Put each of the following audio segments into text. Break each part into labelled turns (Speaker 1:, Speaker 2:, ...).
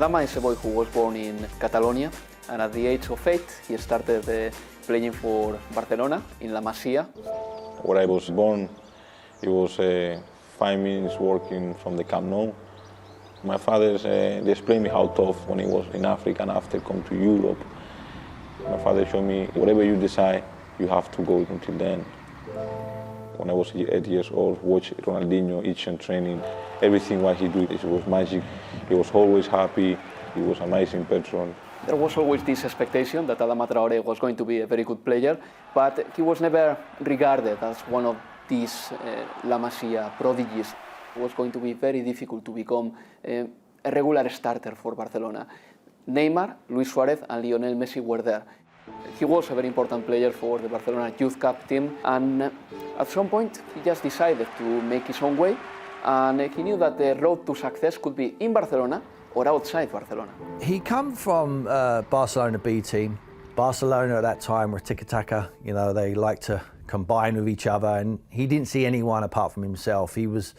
Speaker 1: Adama is a boy who was born in Catalonia, and at the age of 8 he started playing for Barcelona in La Masia.
Speaker 2: Where I was born, it was 5 minutes walking from the Camp Nou. My father, they explained me how tough when he was in Africa and after come to Europe. My father showed me, whatever you decide, you have to go until then. When I was 8 years old, watch Ronaldinho each and training. Everything what he did, it was magic. He was always happy. He was an amazing person.
Speaker 1: There was always this expectation that Adama Traoré was going to be a very good player, but he was never regarded as one of these La Masia prodigies. It was going to be very difficult to become a regular starter for Barcelona. Neymar, Luis Suarez and Lionel Messi were there. He was a very important player for the Barcelona Youth Cup team, and at some point he just decided to make his own way, and he knew that the road to success could be in Barcelona or outside Barcelona.
Speaker 3: He come from Barcelona B team. Barcelona at that time were tiki-taka, you know, they like to combine with each other, and he didn't see anyone apart from himself. He was,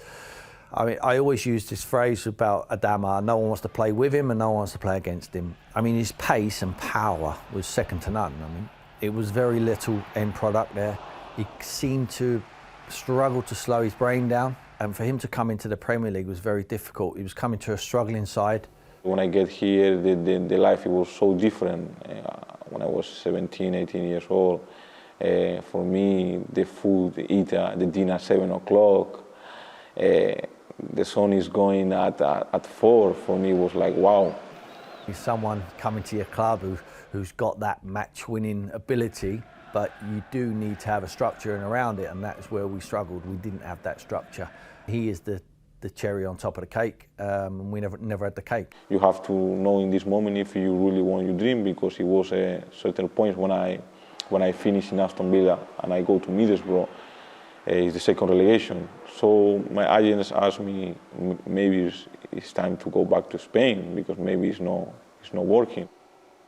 Speaker 3: I mean, I always used this phrase about Adama, no one wants to play with him and no one wants to play against him. I mean, his pace and power was second to none. I mean, it was very little end product there. He seemed to struggle to slow his brain down, and for him to come into the Premier League was very difficult. He was coming to a struggling side.
Speaker 2: When I get here, the life it was so different. When I was 17, 18 years old, for me, the food, the dinner at 7 o'clock, the sun is going at 4, for me was like, wow.
Speaker 3: He's someone coming to your club who's got that match-winning ability, but you do need to have a structure and around it, and that's where we struggled. We didn't have that structure. He is the cherry on top of the cake, and we never had the cake.
Speaker 2: You have to know in this moment if you really want your dream, because it was a certain point when I finish in Aston Villa and I go to Middlesbrough, it's the second relegation. So my agents asked me, maybe it's time to go back to Spain because maybe it's not working.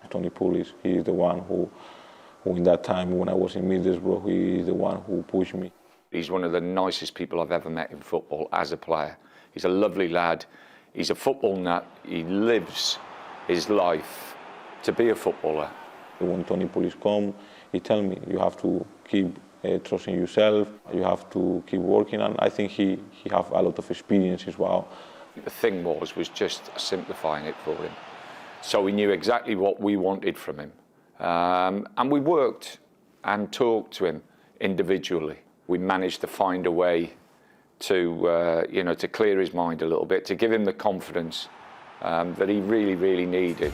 Speaker 2: Tony Pulis, he is the one who in that time when I was in Middlesbrough, he is the one who pushed me.
Speaker 4: He's one of the nicest people I've ever met in football as a player. He's a lovely lad. He's a football nut. He lives his life to be a footballer.
Speaker 2: When Tony Pulis come, he tell me, you have to keep trusting yourself, you have to keep working, and I think he have a lot of experience as well.
Speaker 4: The thing was just simplifying it for him. So we knew exactly what we wanted from him. And we worked and talked to him individually. We managed to find a way to, to clear his mind a little bit, to give him the confidence that he really, really needed.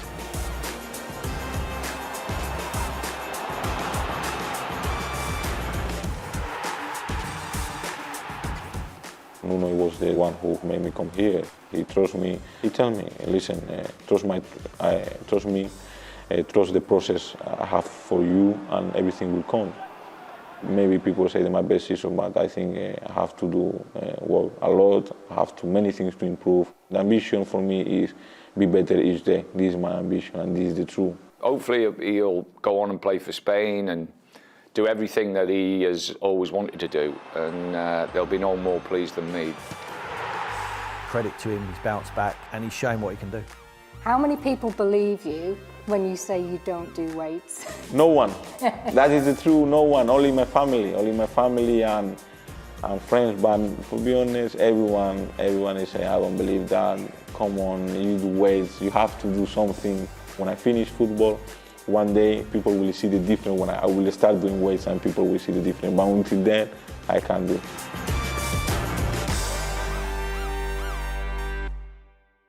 Speaker 2: Nuno was the one who made me come here. He trusts me. He tell me, listen, trust me, trust the process I have for you, and everything will come. Maybe people say that my best season, but I think I have to do work a lot. I have many things to improve. The ambition for me is be better each day. This is my ambition, and this is the truth.
Speaker 4: Hopefully he'll go on and play for Spain and do everything that he has always wanted to do, and there'll be no more pleased than me.
Speaker 3: Credit to him, he's bounced back and he's shown what he can do.
Speaker 5: How many people believe you when you say you don't do weights?
Speaker 2: No one. That is the truth, no one. Only my family and friends. But to be honest, everyone is saying, I don't believe that. Come on, you do weights, you have to do something. When I finish football, one day people will see the difference when I will start doing weights, and people will see the difference. But until then, I can't do.